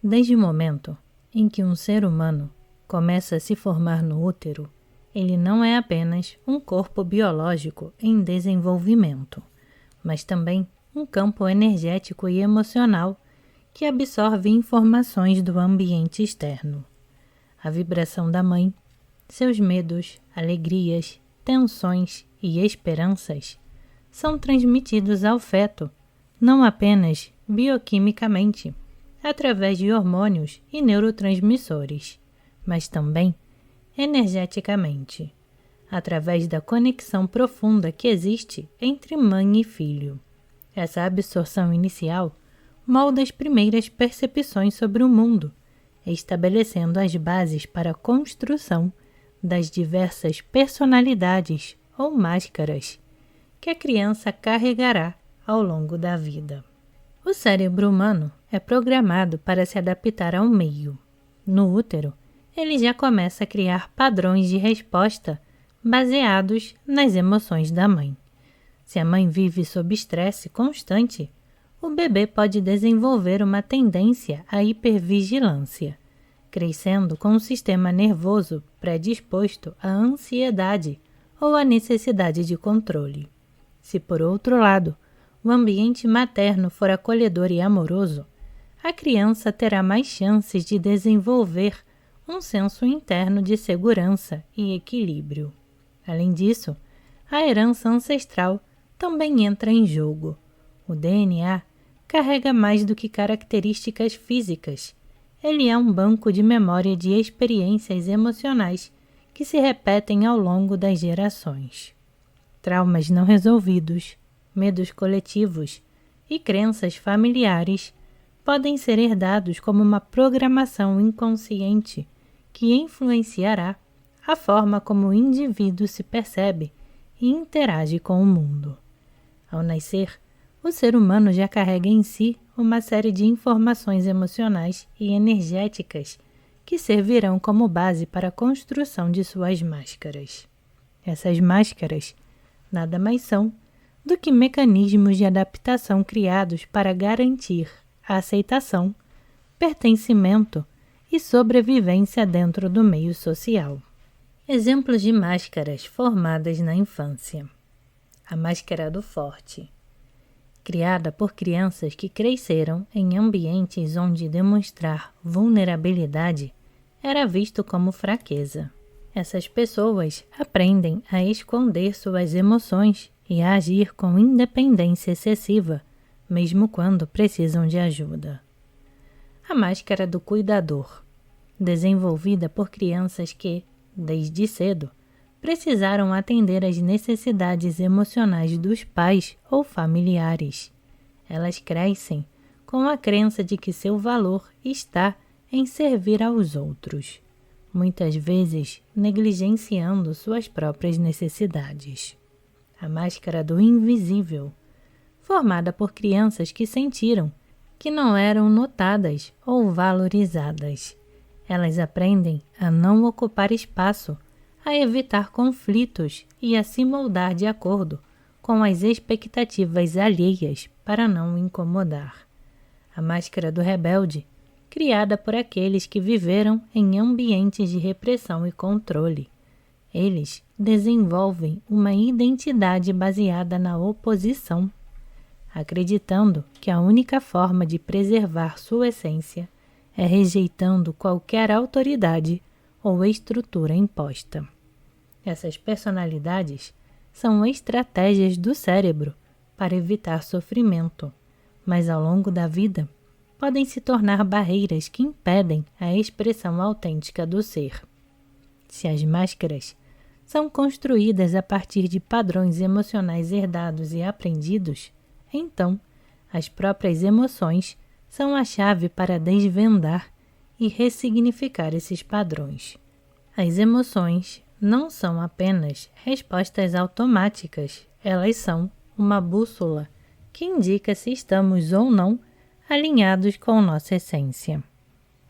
Desde o momento em que um ser humano começa a se formar no útero, ele não é apenas um corpo biológico em desenvolvimento, mas também um campo energético e emocional que absorve informações do ambiente externo. A vibração da mãe, seus medos, alegrias, tensões e esperanças são transmitidos ao feto, não apenas bioquimicamente, através de hormônios e neurotransmissores, mas também energeticamente, através da conexão profunda que existe entre mãe e filho. Essa absorção inicial molda as primeiras percepções sobre o mundo, estabelecendo as bases para a construção das diversas personalidades ou máscaras que a criança carregará ao longo da vida. O cérebro humano é programado para se adaptar ao meio. No útero, ele já começa a criar padrões de resposta baseados nas emoções da mãe. Se a mãe vive sob estresse constante, o bebê pode desenvolver uma tendência à hipervigilância, crescendo com um sistema nervoso predisposto à ansiedade ou à necessidade de controle. Se, por outro lado, o ambiente materno for acolhedor e amoroso, a criança terá mais chances de desenvolver um senso interno de segurança e equilíbrio. Além disso, a herança ancestral também entra em jogo. O DNA carrega mais do que características físicas. Ele é um banco de memória de experiências emocionais que se repetem ao longo das gerações. Traumas não resolvidos, medos coletivos e crenças familiares podem ser herdados como uma programação inconsciente que influenciará a forma como o indivíduo se percebe e interage com o mundo. Ao nascer, o ser humano já carrega em si uma série de informações emocionais e energéticas que servirão como base para a construção de suas máscaras. Essas máscaras nada mais são do que mecanismos de adaptação criados para garantir a aceitação, pertencimento e sobrevivência dentro do meio social. Exemplos de máscaras formadas na infância. A máscara do forte. Criada por crianças que cresceram em ambientes onde demonstrar vulnerabilidade era visto como fraqueza. Essas pessoas aprendem a esconder suas emoções e a agir com independência excessiva, mesmo quando precisam de ajuda. A máscara do cuidador, desenvolvida por crianças que, desde cedo, precisaram atender às necessidades emocionais dos pais ou familiares. Elas crescem com a crença de que seu valor está em servir aos outros, muitas vezes negligenciando suas próprias necessidades. A máscara do invisível, formada por crianças que sentiram que não eram notadas ou valorizadas. Elas aprendem a não ocupar espaço, a evitar conflitos e a se moldar de acordo com as expectativas alheias para não incomodar. A máscara do rebelde, criada por aqueles que viveram em ambientes de repressão e controle. Eles desenvolvem uma identidade baseada na oposição, acreditando que a única forma de preservar sua essência é rejeitando qualquer autoridade ou estrutura imposta. Essas personalidades são estratégias do cérebro para evitar sofrimento, mas ao longo da vida podem se tornar barreiras que impedem a expressão autêntica do ser. Se as máscaras são construídas a partir de padrões emocionais herdados e aprendidos, então as próprias emoções são a chave para desvendar e ressignificar esses padrões. As emoções não são apenas respostas automáticas, elas são uma bússola que indica se estamos ou não alinhados com nossa essência.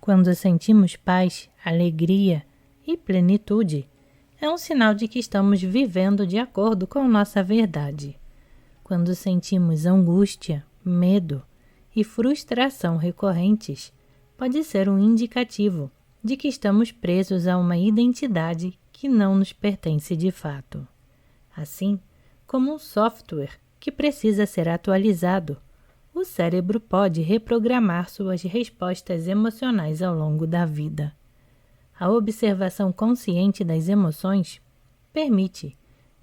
Quando sentimos paz, alegria e plenitude, é um sinal de que estamos vivendo de acordo com nossa verdade. Quando sentimos angústia, medo e frustração recorrentes, pode ser um indicativo de que estamos presos a uma identidade que não nos pertence de fato. Assim como um software que precisa ser atualizado, o cérebro pode reprogramar suas respostas emocionais ao longo da vida. A observação consciente das emoções permite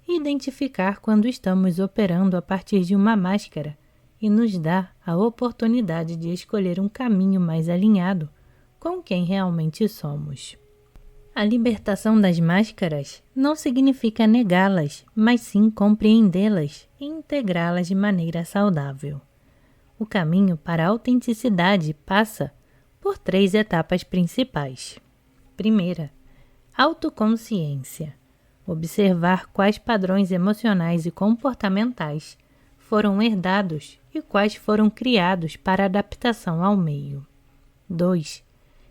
identificar quando estamos operando a partir de uma máscara e nos dá a oportunidade de escolher um caminho mais alinhado com quem realmente somos. A libertação das máscaras não significa negá-las, mas sim compreendê-las e integrá-las de maneira saudável. O caminho para a autenticidade passa por 3 etapas principais. Primeira, autoconsciência. Observar quais padrões emocionais e comportamentais foram herdados e quais foram criados para adaptação ao meio. 2.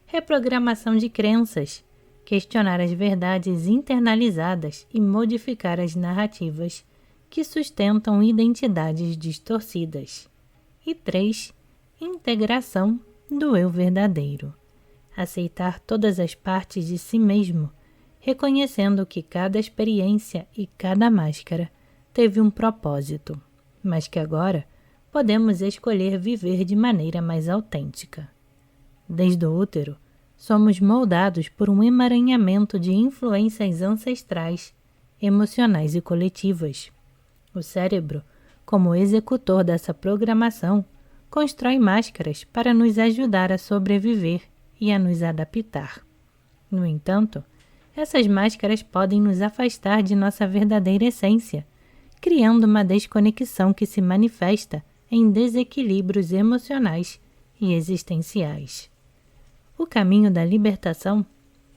Reprogramação de crenças. Questionar as verdades internalizadas e modificar as narrativas que sustentam identidades distorcidas. E 3. Integração do eu verdadeiro. Aceitar todas as partes de si mesmo, reconhecendo que cada experiência e cada máscara teve um propósito, mas que agora podemos escolher viver de maneira mais autêntica. Desde o útero, somos moldados por um emaranhamento de influências ancestrais, emocionais e coletivas. O cérebro, como executor dessa programação, constrói máscaras para nos ajudar a sobreviver e a nos adaptar. No entanto, essas máscaras podem nos afastar de nossa verdadeira essência, criando uma desconexão que se manifesta em desequilíbrios emocionais e existenciais. O caminho da libertação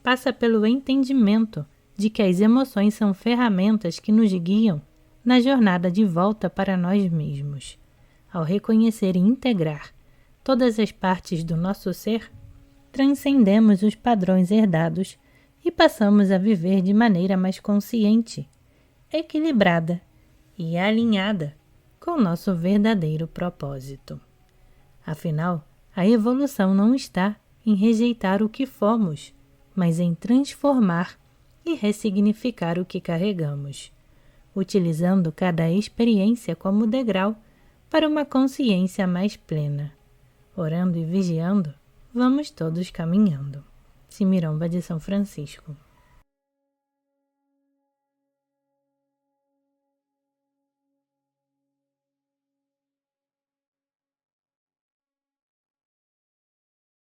passa pelo entendimento de que as emoções são ferramentas que nos guiam na jornada de volta para nós mesmos. Ao reconhecer e integrar todas as partes do nosso ser, transcendemos os padrões herdados e passamos a viver de maneira mais consciente, equilibrada e alinhada com nosso verdadeiro propósito. Afinal, a evolução não está em rejeitar o que fomos, mas em transformar e ressignificar o que carregamos, utilizando cada experiência como degrau para uma consciência mais plena. Orando e vigiando, vamos todos caminhando. Cimiromba de São Francisco.